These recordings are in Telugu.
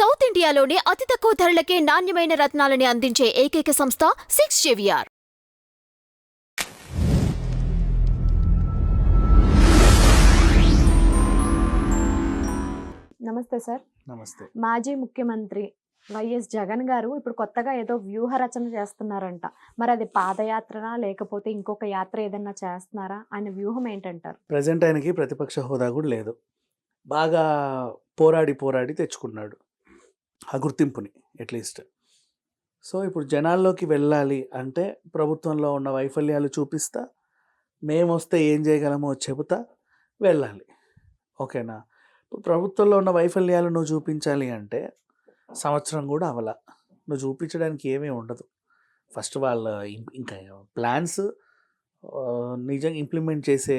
సౌత్ ఇండియాలోనే అతి తక్కువ ధరలకే నాణ్యమైన రత్నాలని అందించే ఏకైక సంస్థ 6JVR. నమస్తే సార్. నమస్తే. మాజీ ముఖ్యమంత్రి వైఎస్ జగన్ గారు ఇప్పుడు కొత్తగా ఏదో వ్యూహరచన చేస్తున్నారంట. మరి అది పాదయాత్రనా లేకపోతే ఇంకొక యాత్ర ఏదన్నా చేస్తున్నారా? ఆయన వ్యూహం ఏంటంటారు? ప్రజెంట్ ఆయనకి ప్రతిపక్ష హోదా కూడా లేదు. బాగా పోరాడి తెచ్చుకున్నాడు ఆ గుర్తింపుని అట్లీస్ట్. సో ఇప్పుడు జనాల్లోకి వెళ్ళాలి అంటే ప్రభుత్వంలో ఉన్న వైఫల్యాలు చూపిస్తా, మేము వస్తే ఏం చేయగలమో చెబుతా వెళ్ళాలి. ఓకేనా? ఇప్పుడు ప్రభుత్వంలో ఉన్న వైఫల్యాలు నువ్వు చూపించాలి అంటే సంవత్సరం కూడా అవల. నువ్వు చూపించడానికి ఏమీ ఉండదు. ఫస్ట్ వాళ్ళ ఇంకా ప్లాన్స్ నిజంగా ఇంప్లిమెంట్ చేసే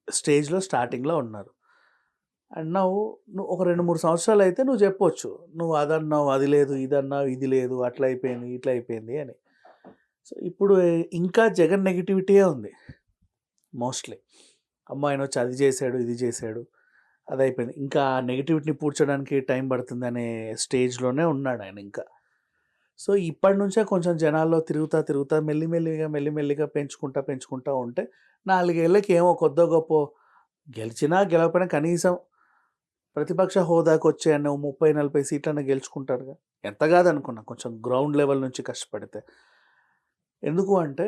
స్టేజ్లో స్టార్టింగ్లో ఉన్నారు. అండ్ నువ్వు ఒక 2-3 సంవత్సరాలు అయితే నువ్వు చెప్పొచ్చు, నువ్వు అదన్నావు అది లేదు, ఇదన్నావు ఇది లేదు, అట్లా అయిపోయింది ఇట్లా అయిపోయింది అని. సో ఇప్పుడు ఇంకా జగన్ నెగిటివిటీయే ఉంది మోస్ట్లీ. అమ్మ ఆయన వచ్చి అది చేశాడు ఇది చేశాడు అది అయిపోయింది. ఇంకా ఆ నెగిటివిటీని పూడ్చడానికి టైం పడుతుంది అనే స్టేజ్లోనే ఉన్నాడు ఆయన ఇంకా. సో ఇప్పటి నుంచే కొంచెం జనాల్లో తిరుగుతా మెల్లిమెల్లిగా పెంచుకుంటా ఉంటే 4 ఏళ్ళకి ఏమో కొద్దో గొప్ప గెలిచినా గెలవకపోయినా కనీసం ప్రతిపక్ష హోదాకు వచ్చే అన్న 30-40 సీట్లన్నా గెలుచుకుంటారుగా. ఎంత కాదనుకున్నా కొంచెం గ్రౌండ్ లెవెల్ నుంచి కష్టపడితే. ఎందుకు అంటే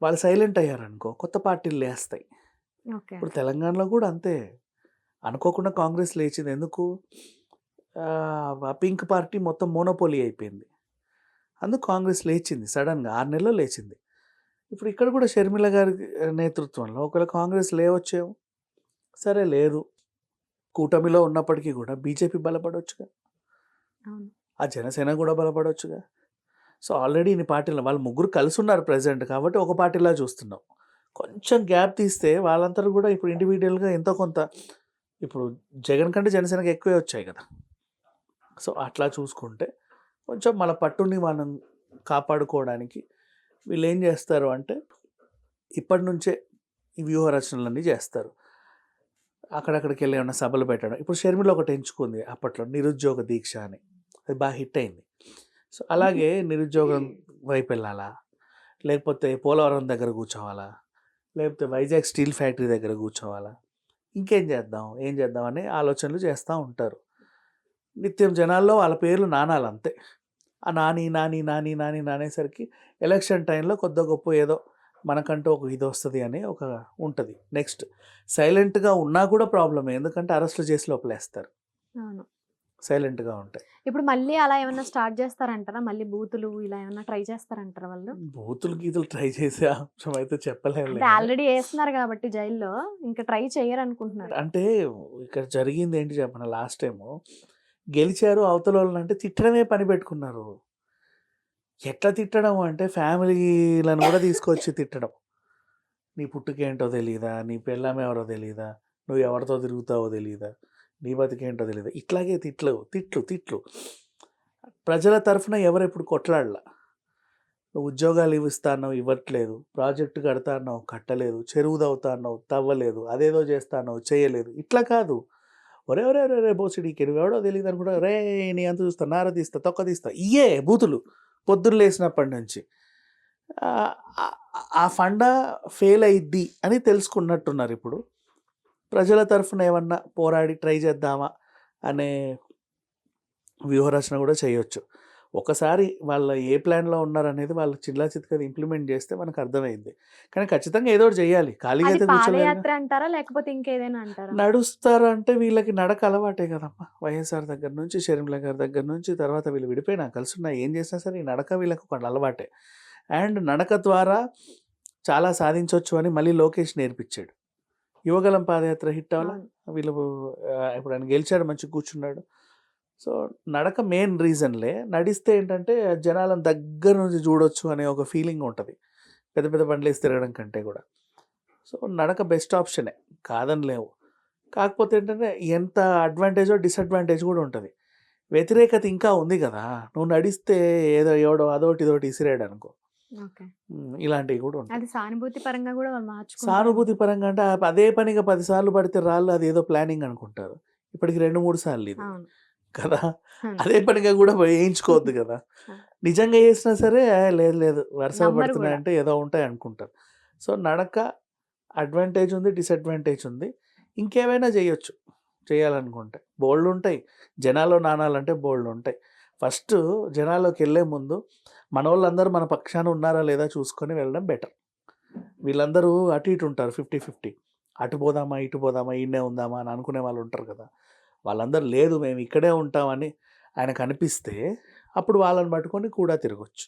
వాళ్ళు సైలెంట్ అయ్యారనుకో కొత్త పార్టీలు లేస్తాయి. ఇప్పుడు తెలంగాణలో కూడా అంతే. అనుకోకుండా కాంగ్రెస్ లేచింది. ఎందుకు? పింక్ పార్టీ మొత్తం మోనోపోలీ అయిపోయింది. అందుకు కాంగ్రెస్ లేచింది సడన్గా 6 నెలల్లో లేచింది. ఇప్పుడు ఇక్కడ కూడా షర్మిల గారి నేతృత్వంలో ఒకవేళ కాంగ్రెస్ లేవచ్చేమో. సరే లేదు, కూటమిలో ఉన్నప్పటికీ కూడా బీజేపీ బలపడవచ్చుగా, ఆ జనసేన కూడా బలపడవచ్చుగా. సో ఆల్రెడీ ఇన్ని పార్టీలు వాళ్ళు ముగ్గురు కలిసి ఉన్నారు ప్రజెంట్ కాబట్టి ఒక పార్టీలా చూస్తున్నాం. కొంచెం గ్యాప్ తీస్తే వాళ్ళందరూ కూడా ఇప్పుడు ఇండివిజువల్గా ఎంతో కొంత, ఇప్పుడు జగన్ కంటే జనసేనకి ఎక్కువే వచ్చాయి కదా. సో అట్లా చూసుకుంటే కొంచెం మన పట్టుని మనం కాపాడుకోవడానికి వీళ్ళు ఏం చేస్తారు అంటే ఇప్పటి నుంచే ఈ వ్యూహ రచనలన్నీ చేస్తారు. అక్కడక్కడికి వెళ్ళి ఏమైనా సభలు పెట్టడం. ఇప్పుడు షర్మిల ఒకటి ఎంచుకుంది అప్పట్లో, నిరుద్యోగ దీక్ష అని. అది బాగా హిట్ అయింది. సో అలాగే నిరుద్యోగం వైపు వెళ్ళాలా, లేకపోతే పోలవరం దగ్గర కూర్చోవాలా, లేకపోతే వైజాగ్ స్టీల్ ఫ్యాక్టరీ దగ్గర కూర్చోవాలా, ఇంకేం చేద్దాం ఏం చేద్దాం అనే ఆలోచనలు చేస్తూ ఉంటారు. నిత్యం జనాల్లో వాళ్ళ పేర్లు నానాలంతే. ఆ నానేసరికి ఎలక్షన్ టైంలో కొద్ది గొప్ప ఏదో మనకంటూ ఒక ఇది వస్తుంది అని ఒక ఉంటుంది. నెక్స్ట్ సైలెంట్గా ఉన్నా కూడా ప్రాబ్లమే, ఎందుకంటే అరెస్టులు చేసి లోపలేస్తారు సైలెంట్గా ఉంటాయి. ఇప్పుడు మళ్ళీ అలా ఏమైనా స్టార్ట్ చేస్తారంటారా? మళ్ళీ బూతులు ఇలా ఏమైనా ట్రై చేస్తారంటారా వాళ్ళు? బూతులు గీతులు ట్రై చేసే అంశం అయితే చెప్పలేము. ఆల్రెడీ వేస్తున్నారు కాబట్టి జైల్లో ఇంకా ట్రై చేయరు అనుకుంటున్నారు. అంటే ఇక్కడ జరిగింది ఏంటి చెప్పండి, లాస్ట్ టైము గెలిచారు అవతల వాళ్ళని అంటే తిట్టడమే పని పెట్టుకున్నారు. ఎట్లా తిట్టడం అంటే ఫ్యామిలీలను కూడా తీసుకొచ్చి తిట్టడం. నీ పుట్టుకేంటో తెలీదా, నీ పెళ్ళాం ఎవరో తెలీదా, నువ్వు ఎవరితో తిరుగుతావో తెలీదా, నీ బతికేంటో తెలీదా, ఇట్లాగే తిట్లు. ప్రజల తరఫున ఎవరెప్పుడు కొట్లాడలా. నువ్వు ఉద్యోగాలు ఇస్తాన్నావు ఇవ్వట్లేదు, ప్రాజెక్టు కడతా అన్నావు కట్టలేదు, చెరువు తవ్వుతా అన్నావు తవ్వలేదు, అదేదో చేస్తా అన్నావు చేయలేదు. ఇట్లా కాదు, ఒరే బోసిడీకి నువ్వెవడో తెలియదు అనుకుంటా, రే నీ అంత చూస్తా, నార తీస్తా, తొక్క తీస్తా, ఇయే బూతులు పొద్దున్న లేచినప్పటి నుంచి. ఆ ఫండా ఫెయిల్ అయ్యిద్ది అని తెలుసుకున్నట్టున్నారు. ఇప్పుడు ప్రజల తరఫున ఏమన్నా పోరాడి ట్రై చేద్దామా అనే వ్యూహరచన కూడా చేయొచ్చు. ఒకసారి వాళ్ళ ఏ ప్లాన్లో ఉన్నారనేది వాళ్ళు చిల్లా చిత్కది ఇంప్లిమెంట్ చేస్తే మనకు అర్థమైంది. కానీ ఖచ్చితంగా ఏదో ఒకటి చేయాలి. ఖాళీగా అయితే పాదయాత్ర అంటారా లేకపోతే ఇంకేదైనా అంటారా? నడుస్తారు అంటే వీళ్ళకి నడక అలవాటే కదమ్మా. వైఎస్ఆర్ దగ్గర నుంచి షర్మిల గారి దగ్గర నుంచి తర్వాత వీళ్ళు విడిపోయినా కలిసి ఉన్నా ఏం చేసినా సరే ఈ నడక వీళ్ళకి ఒక అలవాటే. అండ్ నడక ద్వారా చాలా సాధించవచ్చు అని మళ్ళీ లోకేష్ నేర్పించాడు. యువగలం పాదయాత్ర హిట్ అవ్వాలా, వీళ్ళు ఇప్పుడు ఆయన గెలిచాడు, మంచి కూర్చున్నాడు. సో నడక మెయిన్ రీజన్లే. నడిస్తే ఏంటంటే జనాలను దగ్గర నుంచి చూడొచ్చు అనే ఒక ఫీలింగ్ ఉంటుంది పెద్ద బండ్లు వేసి తిరగడం కంటే కూడా. సో నడక బెస్ట్ ఆప్షనే, కాదని లేవు. కాకపోతే ఏంటంటే ఎంత అడ్వాంటేజో డిసడ్వాంటేజ్ కూడా ఉంటుంది. వ్యతిరేకత ఇంకా ఉంది కదా. నువ్వు నడిస్తే ఏదో ఎవడో అదోటి ఇదోటి ఇసిరాడు అనుకో, ఇలాంటివి కూడా ఉంటాయి. సానుభూతి పరంగా కూడా సానుభూతి పరంగా అంటే అదే పనిగా 10 సార్లు పడితే రాళ్ళు అది ఏదో ప్లానింగ్ అనుకుంటారు. ఇప్పటికి 2-3 సార్లు ఇది కదా! హ్మ్. అదే పనిగా కూడా వేయించుకోవద్దు కదా! ఆ. నిజంగా చేసినా సరే లేదు లేదు వరుసగా నమ్మరు కూడా. పడుతున్నాయంటే ఏదో ఉంటాయి అనుకుంటారు. సో, నడక అడ్వాంటేజ్ ఉంది, డిసడ్వాంటేజ్ ఉంది. ఇంకేమైనా చేయొచ్చు చేయాలనుకుంటే. బోలెడుంటాయి. జనాల్లో నానాలంటే బోలెడుంటాయి. ఫస్టు జనాల్లోకెళ్ళే ముందు మనోళ్ళందరూ మన పక్షాన ఉన్నారా లేదా చూసుకొని వెళ్ళడం బెటర్. వీళ్ళందరూ అటు ఇటు ఉంటారు 50, 50. అటు పోదామా, ఇటు పోదామా, ఈడనే ఉందామా అని అనుకునే వాళ్ళు ఉంటారు కదా! వాళ్ళందరూ లేదు మేము ఇక్కడే ఉంటామని ఆయనకనిపిస్తే అప్పుడు వాళ్ళని పట్టుకొని కూడా తిరగొచ్చు.